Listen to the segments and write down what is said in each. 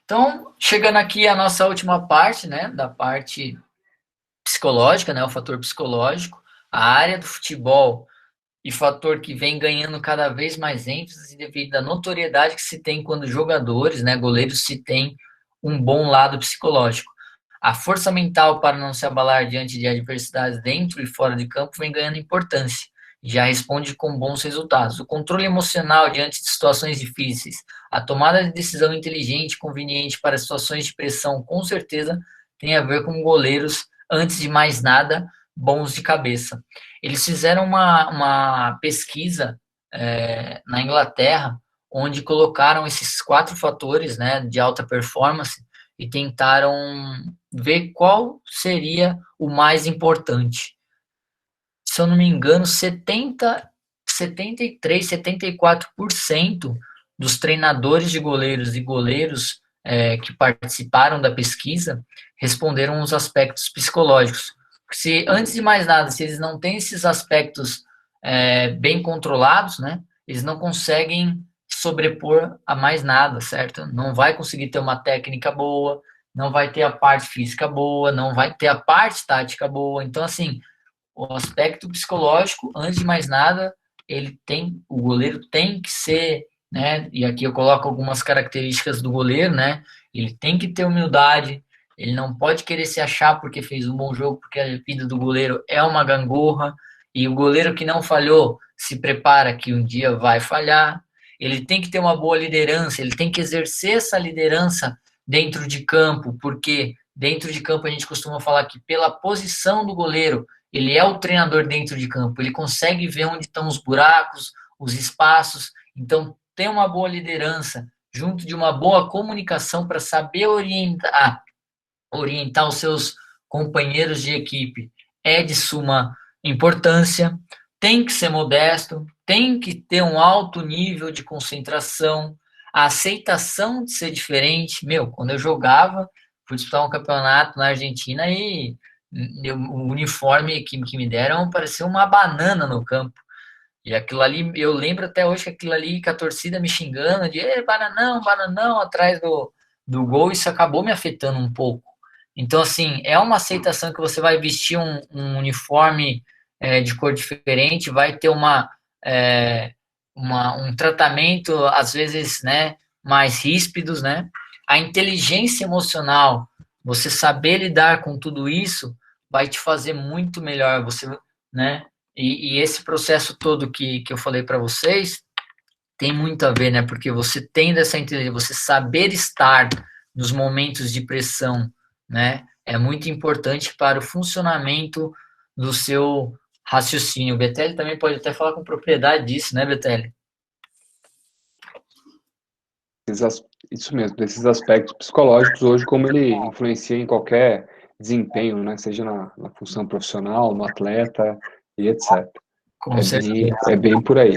Então, chegando aqui a nossa última parte, né, da parte psicológica, né, o fator psicológico, a área do futebol e fator que vem ganhando cada vez mais ênfase devido à notoriedade que se tem quando jogadores, né, goleiros, se tem um bom lado psicológico. A força mental para não se abalar diante de adversidades dentro e fora de campo vem ganhando importância. Já responde com bons resultados. O controle emocional diante de situações difíceis, a tomada de decisão inteligente e conveniente para situações de pressão, com certeza tem a ver com goleiros, antes de mais nada, bons de cabeça. Eles fizeram uma pesquisa na Inglaterra, onde colocaram esses 4 fatores, né, de alta performance e tentaram ver qual seria o mais importante. Se eu não me engano, 73, 74% dos treinadores de goleiros e goleiros que participaram da pesquisa responderam os aspectos psicológicos. Se, antes de mais nada, se eles não têm esses aspectos bem controlados, né, eles não conseguem sobrepor a mais nada, certo? Não vai conseguir ter uma técnica boa, não vai ter a parte física boa, não vai ter a parte tática boa. Então, assim, o aspecto psicológico, antes de mais nada, o goleiro tem que ser, né? E aqui eu coloco algumas características do goleiro, né? Ele tem que ter humildade, ele não pode querer se achar porque fez um bom jogo, porque a vida do goleiro é uma gangorra, e o goleiro que não falhou se prepara que um dia vai falhar. Ele tem que ter uma boa liderança, ele tem que exercer essa liderança dentro de campo, porque dentro de campo a gente costuma falar que pela posição do goleiro, ele é o treinador dentro de campo, ele consegue ver onde estão os buracos, os espaços, então tem uma boa liderança, junto de uma boa comunicação para saber orientar os seus companheiros de equipe é de suma importância, tem que ser modesto, tem que ter um alto nível de concentração, a aceitação de ser diferente. Meu, quando eu jogava, fui disputar um campeonato na Argentina e o uniforme que me deram parecia uma banana no campo. E aquilo ali, eu lembro até hoje que aquilo ali, com a torcida me xingando, de bananão, bananão, atrás do gol, isso acabou me afetando um pouco. Então, assim, é uma aceitação que você vai vestir um uniforme de cor diferente, vai ter um tratamento, às vezes, né, mais ríspidos, né? A inteligência emocional, você saber lidar com tudo isso, vai te fazer muito melhor, você, né? E esse processo todo que eu falei para vocês tem muito a ver, né? Porque você tendo essa inteligência, você saber estar nos momentos de pressão, né? É muito importante para o funcionamento do seu raciocínio. O Betelli também pode até falar com propriedade disso, né, Betelli? Isso mesmo, desses aspectos psicológicos hoje, como ele influencia em qualquer desempenho, né? Seja na função profissional, no atleta e etc. Com certeza. É bem por aí.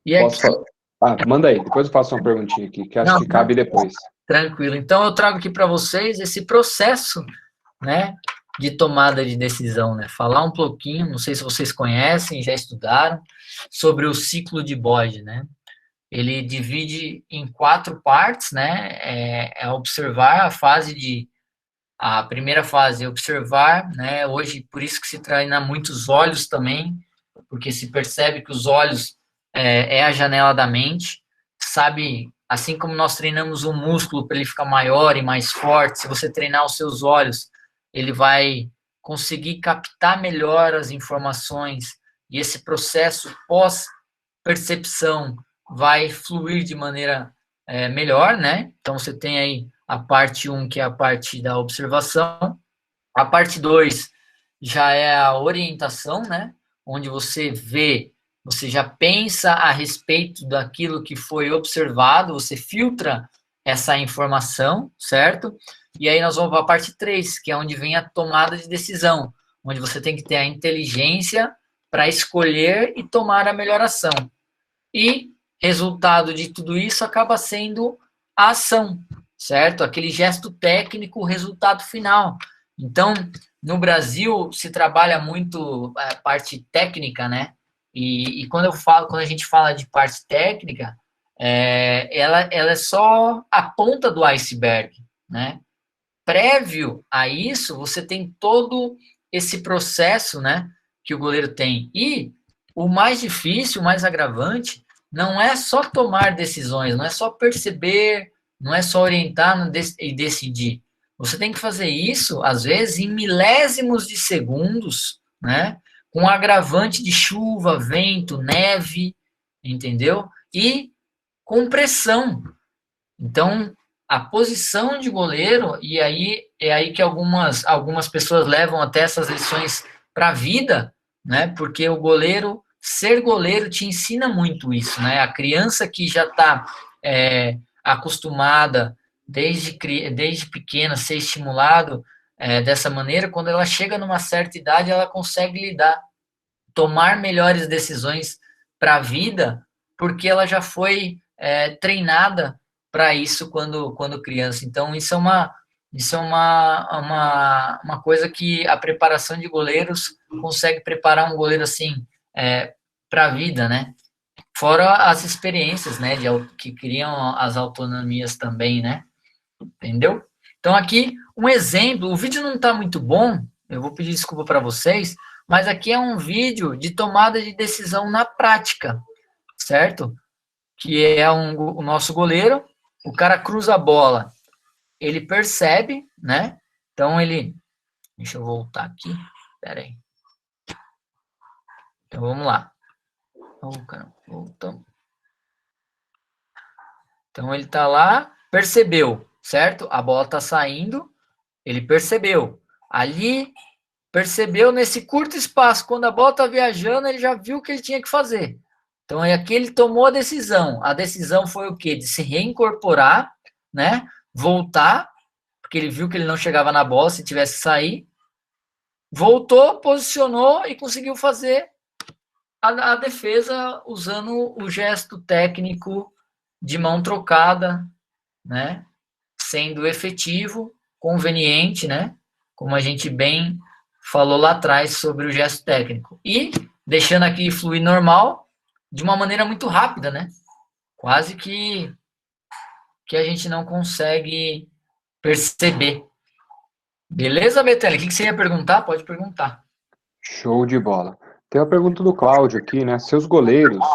E aqui, Posso falar? Ah, manda aí, depois eu faço uma perguntinha aqui, que acho não, que cabe depois. tranquilo. Então eu trago aqui para vocês esse processo, né, de tomada de decisão, né? Falar um pouquinho, não sei se vocês conhecem, já estudaram, sobre o ciclo de Bode, né? Ele divide em 4 partes, né? Observar a fase a primeira fase é observar, né? Hoje, por isso que se treina muitos olhos também, porque se percebe que os olhos é a janela da mente, sabe? Assim como nós treinamos o músculo para ele ficar maior e mais forte, se você treinar os seus olhos, ele vai conseguir captar melhor as informações e esse processo pós-percepção vai fluir de maneira melhor, né? Então você tem aí a parte 1, que é a parte da observação, a parte 2 já é a orientação, né? Onde você vê, você já pensa a respeito daquilo que foi observado, você filtra essa informação, certo? E aí nós vamos para a parte 3, que é onde vem a tomada de decisão, onde você tem que ter a inteligência para escolher e tomar a melhor ação. E resultado de tudo isso acaba sendo a ação, certo? Aquele gesto técnico, o resultado final. Então, no Brasil se trabalha muito a parte técnica, né? E quando a gente fala de parte técnica, ela é só a ponta do iceberg, né? Prévio a isso, você tem todo esse processo, né, que o goleiro tem. E o mais difícil, o mais agravante, não é só tomar decisões, não é só perceber, não é só orientar e decidir. Você tem que fazer isso, às vezes, em milésimos de segundos, né, com agravante de chuva, vento, neve, entendeu? E com pressão. Então, a posição de goleiro, e aí é aí que algumas pessoas levam até essas lições para a vida, né? Porque o goleiro, ser goleiro te ensina muito isso, né? A criança que já está acostumada desde pequena a ser estimulado dessa maneira, quando ela chega numa certa idade, ela consegue lidar, tomar melhores decisões para a vida, porque ela já foi treinada para isso quando criança. Então, isso é uma coisa que a preparação de goleiros consegue preparar um goleiro assim para a vida, né? Fora as experiências, né, que criam as autonomias também, né? Entendeu? Então, aqui, um exemplo. O vídeo não está muito bom, eu vou pedir desculpa para vocês, mas aqui é um vídeo de tomada de decisão na prática, certo? Que é o nosso goleiro, o cara cruza a bola, ele percebe, né? Então, deixa eu voltar aqui, pera aí. Então, vamos lá. Oh, caramba, voltamos. Então, ele tá lá, percebeu, certo? A bola tá saindo, ele percebeu. Ali, percebeu nesse curto espaço, quando a bola tá viajando, ele já viu o que ele tinha que fazer. Então, aqui ele tomou a decisão. A decisão foi o quê? De se reincorporar, né? Voltar, porque ele viu que ele não chegava na bola se tivesse que sair. Voltou, posicionou e conseguiu fazer a defesa usando o gesto técnico de mão trocada, né? Sendo efetivo, conveniente, né? Como a gente bem falou lá atrás sobre o gesto técnico. E deixando aqui fluir normal, de uma maneira muito rápida, né? Quase que a gente não consegue perceber. Beleza, Betelli? O que você ia perguntar? Pode perguntar. Show de bola. Tem uma pergunta do Cláudio aqui, né? Seus goleiros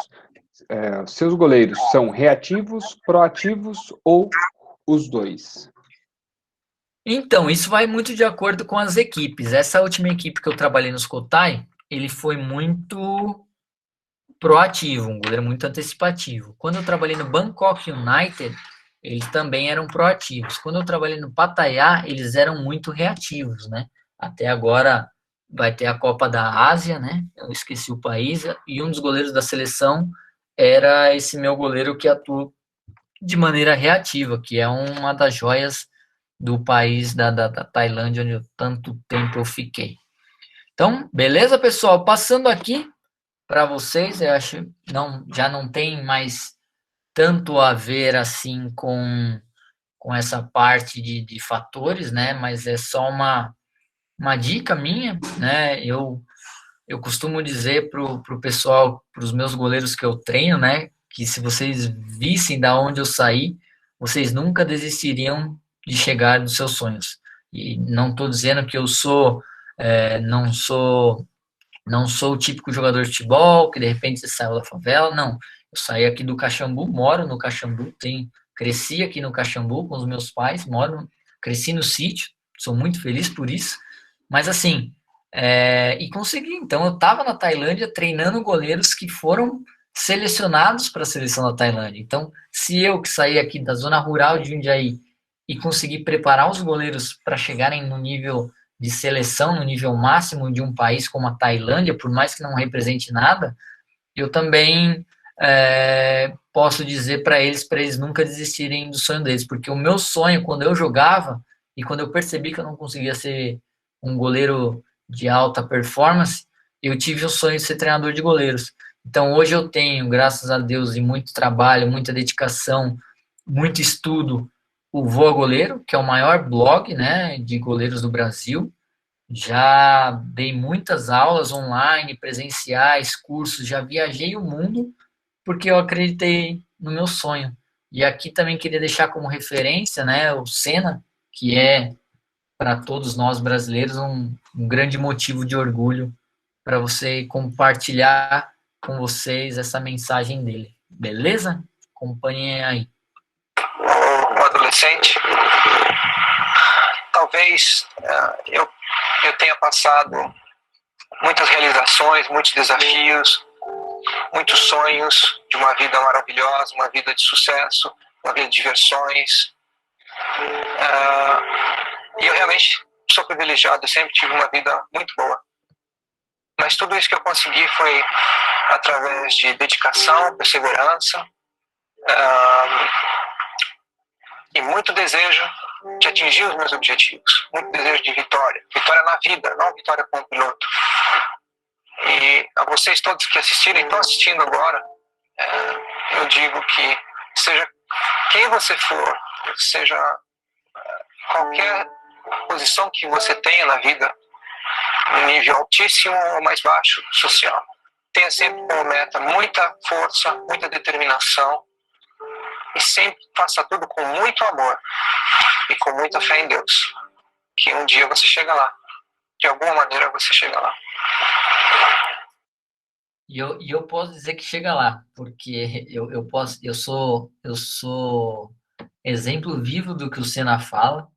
são reativos, proativos ou os dois? Então, isso vai muito de acordo com as equipes. Essa última equipe que eu trabalhei no Skotai, ele foi muito proativo, um goleiro muito antecipativo. Quando eu trabalhei no Bangkok United, eles também eram proativos. Quando eu trabalhei no Pattaya, eles eram muito reativos, né? Até agora vai ter a Copa da Ásia, né? Eu esqueci o país, e um dos goleiros da seleção era esse meu goleiro que atua de maneira reativa, que é uma das joias do país da Tailândia, onde tanto tempo eu fiquei. Então, beleza, pessoal? Passando aqui para vocês, eu acho já não tem mais tanto a ver assim com essa parte de fatores, né? Mas é só uma dica minha, né? Eu costumo dizer pro pessoal, para os meus goleiros que eu treino, né? Que se vocês vissem da onde eu saí, vocês nunca desistiriam de chegar nos seus sonhos. E não estou dizendo que eu não sou o típico jogador de futebol, que de repente você saiu da favela, não. Eu saí aqui do Caxambu, moro no Caxambu, cresci aqui no Caxambu com os meus pais, cresci no sítio, sou muito feliz por isso, mas assim, e consegui. Então eu estava na Tailândia treinando goleiros que foram selecionados para a seleção da Tailândia. Então, se eu que saí aqui da zona rural de Jundiaí e consegui preparar os goleiros para chegarem no nível de seleção, no nível máximo de um país como a Tailândia, por mais que não represente nada, eu também posso dizer para eles nunca desistirem do sonho deles, porque o meu sonho, quando eu jogava, e quando eu percebi que eu não conseguia ser um goleiro de alta performance, eu tive o sonho de ser treinador de goleiros. Então, hoje eu tenho, graças a Deus, e muito trabalho, muita dedicação, muito estudo, o Voa Goleiro, que é o maior blog, né, de goleiros do Brasil. Já dei muitas aulas online, presenciais, cursos, já viajei o mundo, porque eu acreditei no meu sonho. E aqui também queria deixar como referência, né, o Senna, que é, para todos nós brasileiros, um grande motivo de orgulho para você compartilhar com vocês essa mensagem dele. Beleza? Acompanhem aí. O adolescente, talvez eu tenha passado muitas realizações, muitos desafios, muitos sonhos de uma vida maravilhosa, uma vida de sucesso, uma vida de diversões. E eu realmente sou privilegiado, eu sempre tive uma vida muito boa. Mas tudo isso que eu consegui foi através de dedicação, perseverança e muito desejo de atingir os meus objetivos, muito desejo de vitória. Vitória na vida, não vitória como piloto. E a vocês todos que assistirem, estão assistindo agora, eu digo que seja quem você for, seja qualquer posição que você tenha na vida, no nível altíssimo ou mais baixo social, tenha sempre como meta muita força, muita determinação e sempre faça tudo com muito amor e com muita fé em Deus, que um dia você chega lá, de alguma maneira você chega lá. E eu posso dizer que chega lá, porque eu sou exemplo vivo do que o Senna fala.